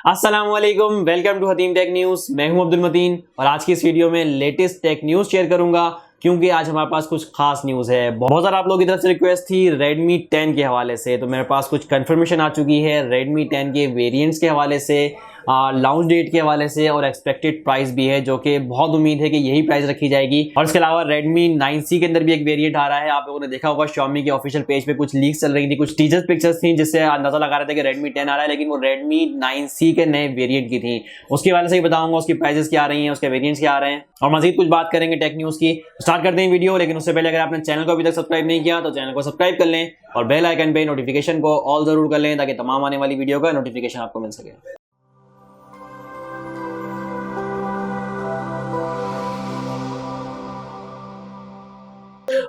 अस्सलाम वालेकुम, welcome to hateemtech news. मैं हूं अब्दुल मतीन और आज की इस वीडियो में लेटेस्ट टेक न्यूज शेयर करूंगा क्योंकि आज हमारे पास कुछ खास न्यूज है। बहुत सारा आप लोगों की तरफ से रिक्वेस्ट थी Redmi 10 के हवाले से, तो मेरे पास कुछ कंफर्मेशन आ चुकी है Redmi 10 के वेरिएंट्स के हवाले से, लॉन्च डेट के हवाले से और एक्सपेक्टेड प्राइस भी है, जो कि बहुत उम्मीद है कि यही प्राइस रखी जाएगी। और इसके अलावा Redmi 9C के अंदर भी एक वेरिएंट आ रहा है। आप लोगों ने देखा होगा Xiaomi के ऑफिशियल पेज पे कुछ लीक्स चल रही थी, कुछ टीजर पिक्चर्स थी जिससे अंदाजा लगा रहे थे कि Redmi 10 आ रहा है, लेकिन वो Redmi 9C के नए वेरिएंट की थी। उसके हवाले से ही बताऊंगा उसकी प्राइसेस क्या आ रही हैं, उसके वेरिएंट्स क्या आ रहे हैं और मजीद कुछ बात करेंगे टेक न्यूज की। स्टार्ट करते हैं वीडियो, लेकिन उससे पहले अगर आपने चैनल को अभी तक सब्सक्राइब नहीं किया तो चैनल को सब्सक्राइब कर लें और बेल आइकन पे नोटिफिकेशन को ऑल जरूर कर लें ताकि तमाम आने वाली वीडियो का नोटिफिकेशन आपको मिल सके।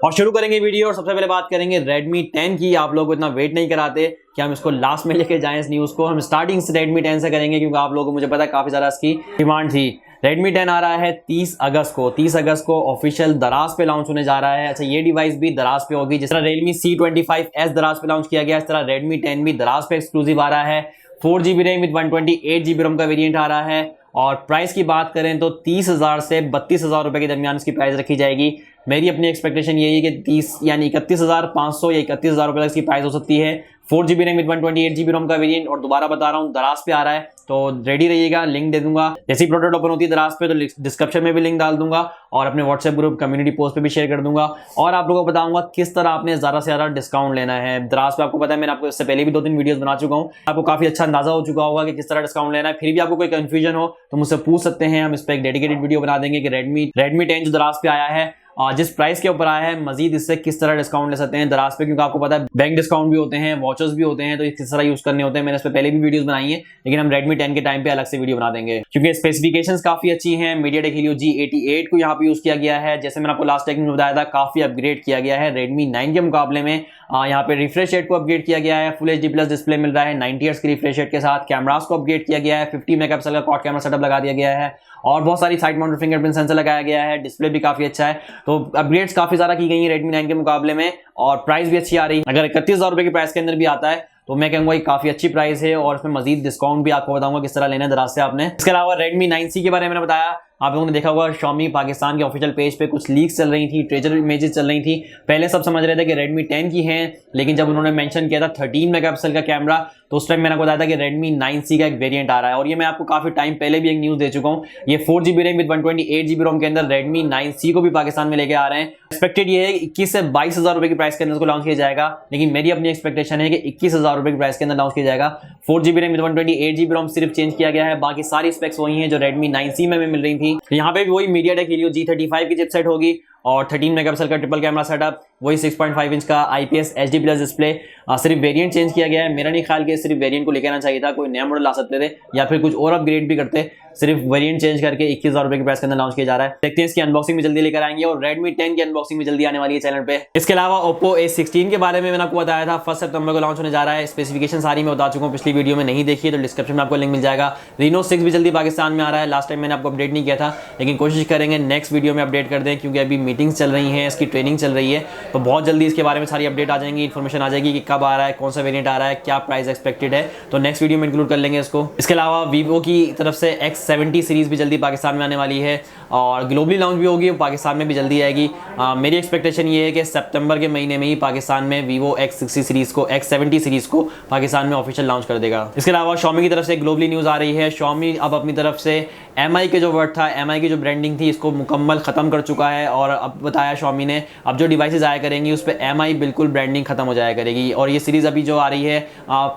और शुरू करेंगे वीडियो और सबसे पहले बात करेंगे Redmi 10 की। आप लोग को इतना वेट नहीं कराते कि हम इसको लास्ट में लेके जाएं इस न्यूज को। हम स्टार्टिंग से Redmi 10 से करेंगे क्योंकि आप लोगों को मुझे पता है काफी ज्यादा इसकी डिमांड थी। Redmi 10 आ रहा है 30 अगस्त को। 30 अगस्त को ऑफिशियल दराज पे लॉन्च होने जा रहा है। अच्छा, ये डिवाइस भी दराज पे होगी। जिस तरह Realme C25 दराज पे लॉन्च किया गया, इस तरह Redmi 10 भी दराज पे एक्सक्लूसिव आ रहा है। 4GB रैम विद 128GB रोम का वेरिएंट आ रहा है। और प्राइस की बात करें तो 30,000 से 32,000 रुपए के दरमियान इसकी प्राइस रखी जाएगी। मेरी अपनी एक्सपेक्टेशन यही है कि 30 यानी 31,500 या 31,000 रुपए तक इसकी प्राइस हो सकती है। 4GB रैम विद 128GB रोम का वेरिएंट, और दोबारा बता रहा हूँ दराज पे आ रहा है, तो रेडी रहिएगा। लिंक दे दूंगा जैसी प्रोडक्ट ओपन होती है दराज पे, तो डिस्क्रिप्शन में भी लिंक डाल दूंगा और अपने व्हाट्सएप ग्रुप कम्युनिटी पोस्ट पे भी शेयर कर दूंगा। और आप लोगों को बताऊंगा किस तरह आपने ज्यादा से ज्यादा डिस्काउंट लेना है दराज पे। आपको पता है मैंने आपको इससे पहले भी 2-3 वीडियोस बना चुका हूँ, आपको काफी अच्छा अंदाजा हो चुका होगा कि किस तरह डिस्काउंट लेना है। फिर भी आपको कोई कंफ्यूजन हो तो मुझसे पूछ सकते हैं, हम इस पर एक डेडिकेटेड वीडियो बना देंगे कि Redmi 10 जो दराज पे आया है और जिस प्राइस के ऊपर आया है, मजीद इससे किस तरह डिस्काउंट ले सकते हैं दराज पे, क्योंकि आपको पता है बैंक डिस्काउंट भी होते हैं, वॉचर्स भी होते हैं, तो किस तरह यूज करने होते हैं। मैंने इस पे पहले भी वीडियोस बनाई है, लेकिन हम Redmi 10 के टाइम पे अलग से वीडियो बना देंगे क्योंकि स्पेसिफिकेशंस काफी अच्छी हैं। MediaTek Helio G88 को यहाँ पे यूज किया गया है। जैसे मैंने आपको लास्ट टेक में बताया था, काफी अपग्रेड किया गया है Redmi 9 के मुकाबले में। यहाँ पे रिफ्रेश रेट को अपग्रेड किया गया है, फुल HD प्लस डिस्प्ले मिल रहा है 90 हर्ट्ज की रिफ्रेश रेट के साथ। कैमरास को अपग्रेड किया गया है, 50 मेगापिक्सल का क्वाड कैमरा सेटअप लगा दिया गया है और बहुत सारी साइड माउंटेड फिंगरप्रिंट सेंसर लगाया गया है। डिस्प्ले भी काफी अच्छा है, तो अपग्रेड्स काफी ज्यादा की गई है Redmi 9 के मुकाबले में और प्राइस भी अच्छी आ रही है। अगर 31,000 रुपए की प्राइस के अंदर भी आता है तो मैं कहूंगा काफी अच्छी प्राइस है और इसमें मजीद डिस्काउंट भी आपको बताऊंगा किस तरह लेना है दराज से आपने। इसके अलावा Redmi 9C के बारे में मैंने बताया, आप लोगों ने देखा होगा Xiaomi पाकिस्तान के ऑफिशियल पेज पे कुछ लीक्स चल रही थी, ट्रेजर इमेजेस चल रही थी। पहले सब समझ रहे थे कि Redmi 10 की हैं, लेकिन जब उन्होंने मेंशन किया था 13 मेगापिक्सल का कैमरा, तो उस टाइम मैंने आपको बताया था कि Redmi 9C का एक वेरिएंट आ रहा है। और ये मैं आपको काफी टाइम पहले भी एक न्यूज दे चुका हूँ। ये 4GB रैम विद 128GB रोम के अंदर Redmi 9C को भी पाकिस्तान में लेके आ रहे हैं। एक्सपेक्टेड ये है 21 से 22,000 रुपए की प्राइस के अंदर इसको लॉन्च किया जाएगा, लेकिन मेरी अपनी एक्सपेक्टेशन है कि 21,000 रुपए की प्राइस के अंदर लॉन्च किया जाएगा। 4GB रैम विद 128GB रोम सिर्फ चेंज किया गया है, बाकी सारी स्पेक्स वही हैं जो Redmi 9C में मिल रही थी। यहाँ पे भी वही MediaTek Helio G35 की चिपसेट होगी और 13 मेगापिक्सल का ट्रिपल कैमरा सेटअप, वही 6.5 इंच का IPS HD प्लस डिस्प्ले। सिर्फ वेरिएंट चेंज किया गया है। मेरा नहीं ख्याल कि सिर्फ वेरिएंट को लेकर आना चाहिए था, कोई नया मॉडल ला सकते थे या फिर कुछ और अपग्रेड भी करते। सिर्फ वेरिएंट चेंज करके 21,000 रुपए की प्राइस के अंदर लॉन्च किया जा रहा है। देखते हैं इसकी अनबॉक्सिंग भी जल्दी लेकर आएंगे और Redmi 10 की अनबॉक्सिंग भी जल्दी आने वाली है चैनल पे। इसके अलावा Oppo A16 के बारे में मैंने आपको बताया था 1 सितंबर को लॉन्च होने जा रहा है। स्पेसिफिकेशन सारी मैं बता चुका हूँ, पिछली वीडियो में नहीं देखी है तो डिस्क्रिप्शन में आपको लिंक मिल जाएगा। Reno 6 भी जल्दी पाकिस्तान में आ रहा है। लास्ट टाइम मैंने आपको अपडेट नहीं किया था, लेकिन कोशिश करेंगे नेक्स्ट वीडियो में अपडेट कर दें क्योंकि अभी मीटिंग्स चल रही हैं, इसकी ट्रेनिंग चल रही है, तो बहुत जल्दी इसके बारे में सारी अपडेट आ जाएंगी, इन्फॉर्मेशन आ जाएगी कि कब आ रहा है, कौन सा वेरिएंट आ रहा है, क्या प्राइस एक्सपेक्टेड है, तो नेक्स्ट वीडियो में इंक्लूड कर लेंगे इसको। इसके अलावा Vivo की तरफ से X70 सीरीज भी जल्दी पाकिस्तान में आने वाली है और ग्लोबली लॉन्च भी होगी, पाकिस्तान में भी जल्दी आएगी। मेरी एक्सपेक्टेशन ये है कि सितंबर के महीने में ही पाकिस्तान में Vivo X60 सीरीज को, X70 सीरीज को पाकिस्तान में ऑफिशियल लॉन्च कर देगा। इसके अलावा Xiaomi की तरफ से ग्लोबली न्यूज आ रही है। Xiaomi अब अपनी तरफ से MI के जो वर्ड था, MI की जो ब्रांडिंग थी, इसको मुकम्मल खत्म कर चुका है और अब बताया Xiaomi ने अब जो डिवाइसेस आया करेंगी उस पर MI बिल्कुल ब्रांडिंग खत्म हो जाया करेगी। और ये सीरीज अभी जो आ रही है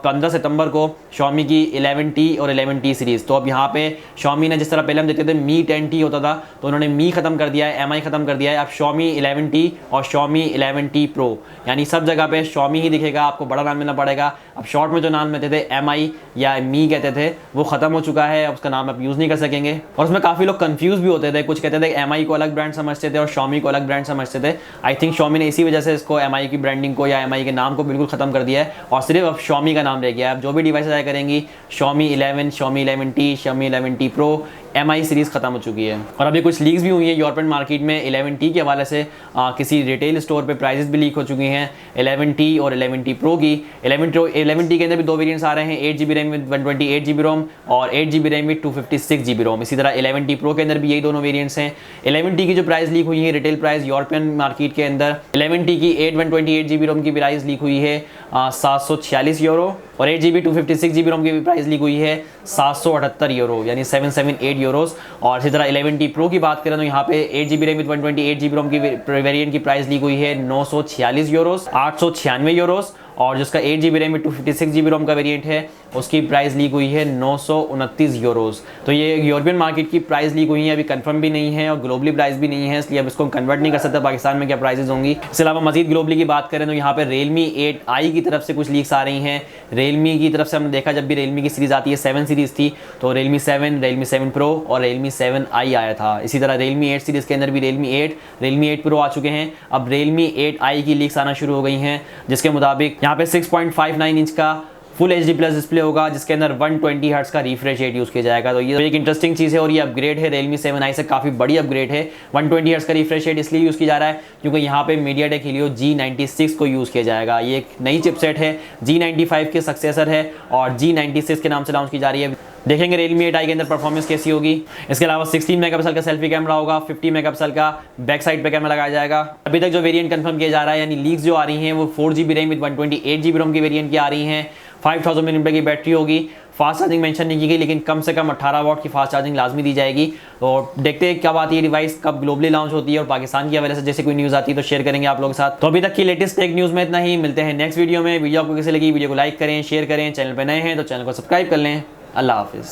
15 सितंबर को Xiaomi की 11T और 11T सीरीज। तो अब यहाँ पे Xiaomi ने जिस तरह पहले हम देखते थे Mi 10T होता था, तो उन्होंने Mi खत्म कर दिया है, MI खत्म कर दिया है। अब Xiaomi 11T और Xiaomi 11T Pro, यानी सब जगह पे Xiaomi ही दिखेगा, आपको बड़ा नाम लेना पड़ेगा। अब शॉर्ट में जो नाम लेते थे MI या Mi कहते थे, वो खत्म हो चुका है, अब उसका नाम आप यूज नहीं कर सकेंगे। और उसमें काफी लोग कंफ्यूज भी होते थे, कुछ कहते थे MI को अलग ब्रांड समझते थे और Xiaomi को अलग ब्रांड समझते थे। आई थिंक Xiaomi ने इसी वजह से इसको MI की ब्रांडिंग को या MI के नाम को बिल्कुल खत्म कर दिया है और सिर्फ अब Xiaomi का नाम रह गया है। अब जो भी डिवाइस आया करेंगी Xiaomi 11, Xiaomi 11T, Xiaomi 11T Pro, MI series खत्म हो चुकी है। और अभी कुछ लीक्स भी हुई है यूरोपियन मार्केट में 11T के हवाले से, किसी रिटेल स्टोर पे प्राइसेस भी लीक हो चुकी हैं 11T और 11T Pro की। 11T के अंदर भी दो वेरिएंट्स आ रहे हैं, 8GB रैम विद 128GB रोम और 8GB रैम विद 256GB रोम। इसी तरह 11T Pro के अंदर भी यही दोनों वेरिएंट्स हैं। 11T की जो प्राइस लीक हुई है रिटेल प्राइस यूरोपियन मार्केट के अंदर, 11T की 128GB रोम की प्राइस लीक हुई है 746 यूरो और 8GB 256GB रोम की प्राइस लीक हुई है 778 यूरो यानी 778 यूरोस। और इसी तरह 11T Pro की बात करें तो यहाँ पे 8GB रैम विद 128GB रोम की वेरिएंट की प्राइस लीक हुई है 946 यूरोस, 896 यूरोस। और जिसका 8GB रैम में 256GB रोम का वेरिएंट है उसकी प्राइस लीक हुई है 929 यूरोस। तो ये यूरोपियन मार्केट की प्राइस लीक हुई है, अभी कंफर्म भी नहीं है और ग्लोबली प्राइस भी नहीं है, इसलिए अब इसको कन्वर्ट नहीं कर सकता पाकिस्तान में क्या प्राइसेस होंगी। इसके अलावा मजीद ग्लोबली की बात करें तो यहाँ पे Realme 8i की तरफ से कुछ लीक्स आ रही हैं। Realme की तरफ से हमने देखा जब भी Realme की सीरीज़ आती है 7 सीरीज़ थी तो Realme 7, Realme 7 Pro और Realme 7i आया था। इसी तरह Realme 8 सीरीज़ के अंदर भी Realme 8 Pro आ चुके हैं। अब Realme 8i की लीक्स आना शुरू हो गई हैं जिसके मुताबिक यहाँ पे 6.59 इंच का फुल HD प्लस डिस्प्ले होगा जिसके अंदर 120 हर्ट्ज का रिफ्रेश रेट यूज़ किया जाएगा। तो ये एक इंटरेस्टिंग चीज़ है और ये अपग्रेड है Realme 7i से, काफ़ी बड़ी अपग्रेड है। 120 हर्ट्ज का रिफ्रेश रेट इसलिए यूज़ किया जा रहा है क्योंकि यहाँ पे MediaTek Helio G96 को यूज़ किया जाएगा। ये एक नई चिपसेट है, G95 के सक्सेसर है और G96 के नाम से लॉन्च की जा रही है। देखेंगे Realme 8i के अंदर परफॉर्मेंस कैसी होगी। इसके अलावा 16 मेगापिक्सल का सेल्फी कैमरा होगा, 50 मेगापिक्सल का बैक साइड पे कैमरा लगाया जाएगा। अभी तक जो वेरिएंट कंफर्म किया जा रहा है यानी लीक्स जो आ रही हैं वो 4GB रैम विद 128GB रोम की वेरिएंट की आ रही हैं। 5000 mAh की बैटरी होगी। फास्ट चार्जिंग मेंशन नहीं की गई लेकिन कम से कम 18 वाट की फास्ट चार्जिंग लाजमी दी जाएगी। तो देखते हैं कब आती है डिवाइस, कब ग्लोबली लॉन्च होती है और पाकिस्तान की हवाले से जैसे कोई न्यूज़ आती है तो शेयर करेंगे आप लोगों के साथ। तो अभी तक की लेटेस्ट टेक न्यूज़ में इतना ही, मिलते हैं नेक्स्ट वीडियो में। वीडियो आपको कैसे लगी वीडियो को लाइक करें, शेयर करें, चैनल पर नए हैं तो चैनल को सब्सक्राइब कर लें। अल्लाह हाफिज़।